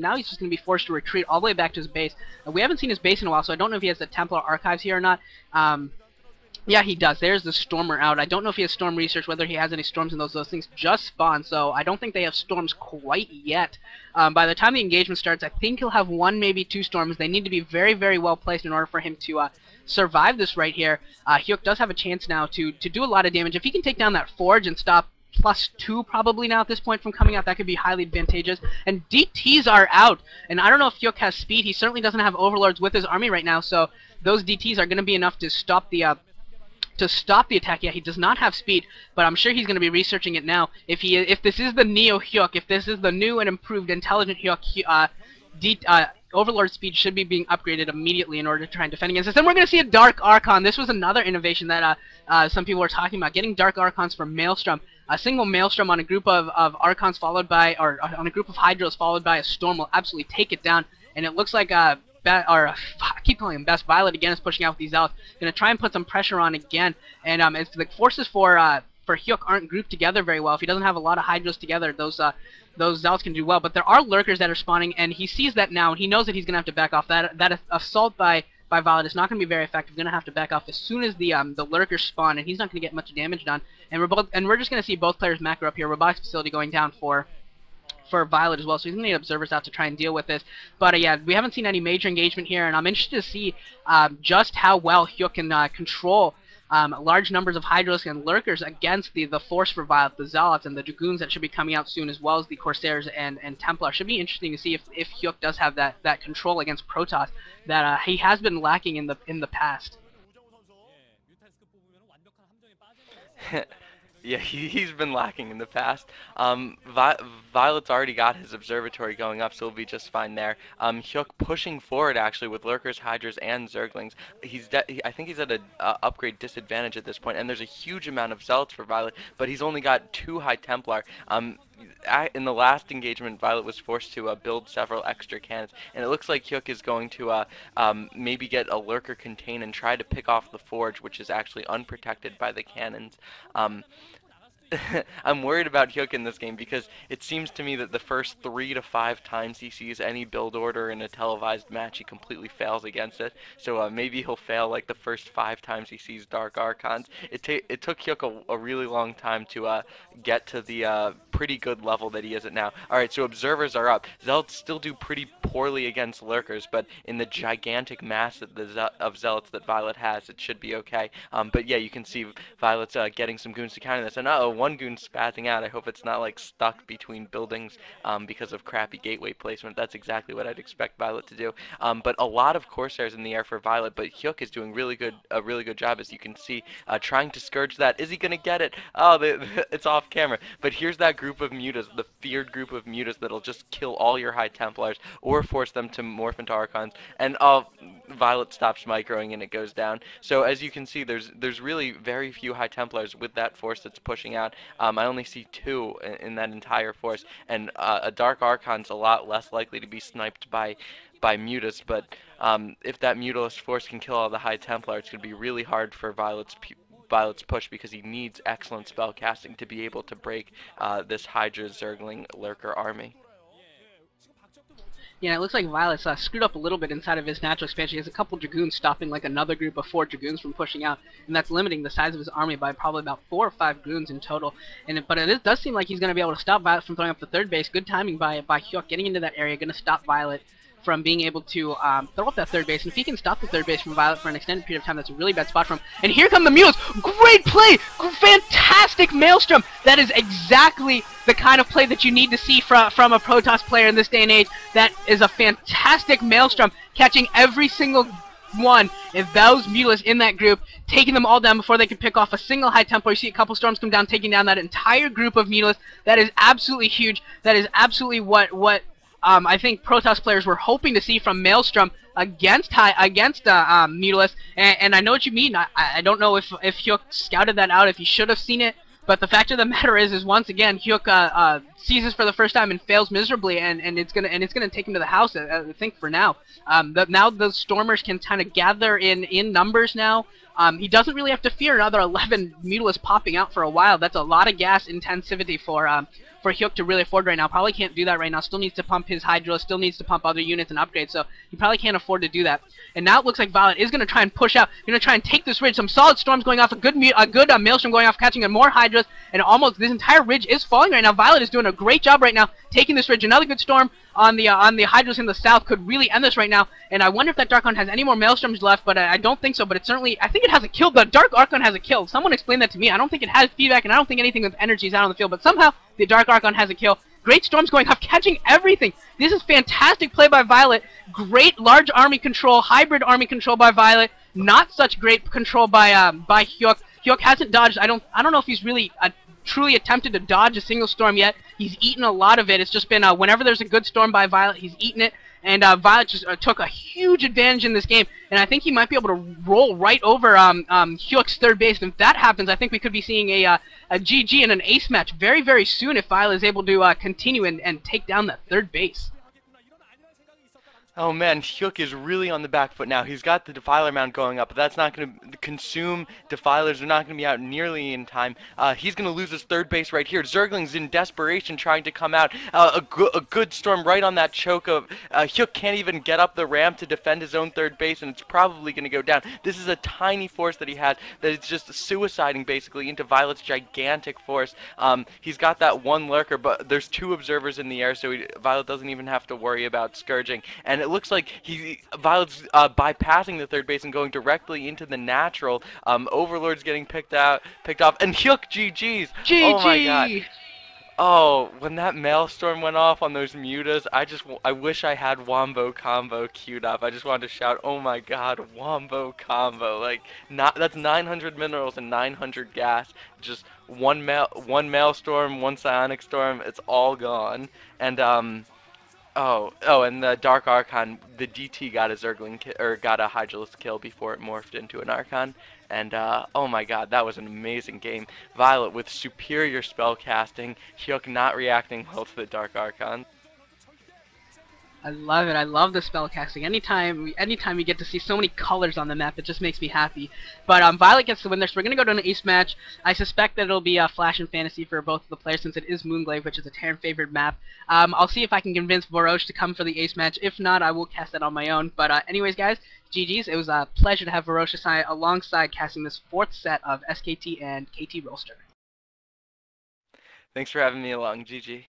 Now he's just going to be forced to retreat all the way back to his base. We haven't seen his base in a while, so I don't know if he has the Templar archives here or not. Yeah, he does. There's the Stormer out. I don't know if he has Storm Research, whether he has any Storms in those. Those things just spawn, so I don't think they have Storms quite yet. By the time the engagement starts, I think he'll have 1, maybe 2 Storms. They need to be very, very well placed in order for him to survive this right here. Hyuk does have a chance now to do a lot of damage. If he can take down that Forge and stop +2 probably now at this point from coming out, that could be highly advantageous. And DTs are out, and I don't know if Hyuk has speed. He certainly doesn't have Overlords with his army right now, so those DTs are going to be enough to stop the attack. Yeah, he does not have speed, but I'm sure he's going to be researching it now. If this is the Neo Hyuk, if this is the new and improved intelligent Hyuk, Overlord speed should be being upgraded immediately in order to try and defend against this. Then we're going to see a Dark Archon. This was another innovation that some people were talking about, getting Dark Archons from Maelstrom. A single Maelstrom on a group of Archons followed by, or on a group of Hydros followed by a Storm will absolutely take it down. And it looks like I keep calling him Best. Violet again is pushing out with these Zealots. Going to try and put some pressure on again. And if the forces for Hyuk aren't grouped together very well, if he doesn't have a lot of Hydros together, those Zealots can do well. But there are Lurkers that are spawning, and he sees that now, and he knows that he's going to have to back off. That assault by Violet is not going to be very effective. Going to have to back off as soon as the Lurkers spawn, and he's not going to get much damage done. And we're just going to see both players macro up here. Robotics Facility going down for Violet as well, so he's going to need observers out to try and deal with this. But yeah, we haven't seen any major engagement here, and I'm interested to see just how well Hyuk can control large numbers of Hydros and Lurkers against the force for Violet, the Zealots, and the Dragoons that should be coming out soon, as well as the Corsairs and Templar. Should be interesting to see if Hyuk does have that control against Protoss that he has been lacking in the past. Yeah, he's been lacking in the past. Violet's already got his observatory going up, so he'll be just fine there. Hyuk pushing forward actually with Lurkers, Hydras, and Zerglings. I think he's at an upgrade disadvantage at this point, and there's a huge amount of Zealots for Violet, but he's only got 2 High Templar. In the last engagement, Violet was forced to build several extra cannons, and it looks like Hyuk is going to maybe get a Lurker contain and try to pick off the Forge, which is actually unprotected by the cannons. I'm worried about Hyuk in this game because it seems to me that the first 3 to 5 times he sees any build order in a televised match, he completely fails against it. So maybe he'll fail like the first 5 times he sees Dark Archons. It took Hyuk a really long time to get to the pretty good level that he is at now. Alright, so observers are up. Zealots still do pretty poorly against Lurkers, but in the gigantic mass of Zealots that Violet has, it should be okay. But yeah, you can see Violet's getting some goons to counter this. And one goon spazzing out. I hope it's not like stuck between buildings because of crappy gateway placement. That's exactly what I'd expect Violet to do. But a lot of Corsairs in the air for Violet, but Hyuk is doing a really good job, as you can see, trying to scourge that. Is he gonna get it? Oh, it's off camera. But here's that group of Mutas, the feared group of Mutas that'll just kill all your High Templars or force them to morph into Archons. And Violet stops microing and it goes down. So as you can see, there's really very few High Templars with that force that's pushing out. I only see 2 in that entire force, and a Dark Archon's a lot less likely to be sniped by Mutas, but if that Mutalist force can kill all the High Templar, it's going to be really hard for Violet's push, because he needs excellent spell casting to be able to break this Hydra Zergling Lurker army. Yeah, it looks like Violet's screwed up a little bit inside of his natural expansion. He has a couple Dragoons stopping like another group of 4 Dragoons from pushing out, and that's limiting the size of his army by probably about 4 or 5 goons in total. But it does seem like he's going to be able to stop Violet from throwing up the 3rd base. Good timing by Hyuk getting into that area, going to stop Violet from being able to throw up that 3rd base. And if he can stop the 3rd base from Violet for an extended period of time, that's a really bad spot for him. And here come the Mules! Great play! Fantastic Maelstrom! That is exactly the kind of play that you need to see from a Protoss player in this day and age. That is a fantastic Maelstrom, catching every single one of those Mulas in that group, taking them all down before they can pick off a single High Templar. You see a couple Storms come down, taking down that entire group of Mulas. That is absolutely huge. That is absolutely what I think Protoss players were hoping to see from Maelstrom against Mutalist, and I know what you mean. I don't know if Hyuk scouted that out, if he should have seen it, but the fact of the matter is once again Hyuk sees this for the first time and fails miserably, and it's gonna take him to the house. I think for now. Now the Stormers can kind of gather in numbers now. He doesn't really have to fear another 11 Mutilas popping out for a while. That's a lot of gas intensivity for Hyuk to really afford right now. Probably can't do that right now. Still needs to pump his Hydra, still needs to pump other units and upgrades, so he probably can't afford to do that. And now it looks like Violet is going to try and push out, going to try and take this ridge. Some solid storms going off, a good Maelstrom going off, catching in more Hydras, and almost this entire ridge is falling right now. Violet is doing a great job right now, taking this ridge. Another good storm on the Hydras in the south could really end this right now. And I wonder if that Dark Archon has any more Maelstroms left, but I don't think so. But it certainly, I think it has a kill. The Dark Archon has a kill. Someone explain that to me. I don't think it has feedback, and I don't think anything with energy is out on the field. But somehow the Dark Archon has a kill. Great storms going off, catching everything. This is fantastic play by Violet. Great large army control, hybrid army control by Violet. Not such great control by Hyuk. Hyuk hasn't dodged. I don't know if he's really truly attempted to dodge a single storm yet. He's eaten a lot of it. It's just been whenever there's a good storm by Violet, he's eaten it. And Violet just took a huge advantage in this game, and I think he might be able to roll right over Hyuk's third base. And if that happens, I think we could be seeing a GG and an ace match very, very soon if Violet is able to continue and take down that third base. Oh man, Hyuk is really on the back foot now. He's got the Defiler Mound going up, but that's not going to consume Defilers. They're not going to be out nearly in time. He's going to lose his third base right here. Zergling's in desperation trying to come out. A good storm right on that choke of Hyuk can't even get up the ramp to defend his own third base, and it's probably going to go down. This is a tiny force that he had that is just suiciding basically into Violet's gigantic force. He's got that one lurker, but there's two observers in the air, so Violet doesn't even have to worry about scourging. And it looks like Violet's bypassing the third base and going directly into the natural. Overlord's getting picked off, and Hyuk GG's. GG. Oh my god. Oh, when that Maelstrom went off on those mutas, I wish I had Wombo Combo queued up. I just wanted to shout, oh my god, Wombo Combo. Like, that's 900 minerals and 900 gas. Just one Maelstrom, one Psionic Storm, it's all gone. And and the Dark Archon, the DT got a Zergling got a Hydralisk kill before it morphed into an Archon. And oh my god, that was an amazing game. Violet with superior spell casting, Hyuk not reacting well to the Dark Archon. I love it. I love the spellcasting. Anytime we get to see so many colors on the map, it just makes me happy. But Violet gets the win there, so we're going to go to an ace match. I suspect that it'll be a Flash and Fantasy for both of the players since it is Moonglaive, which is a Terran favored map. I'll see if I can convince Varosh to come for the ace match. If not, I will cast that on my own. But anyways, guys, GG's. It was a pleasure to have Varosh alongside casting this fourth set of SKT and KT Roster. Thanks for having me along, GG.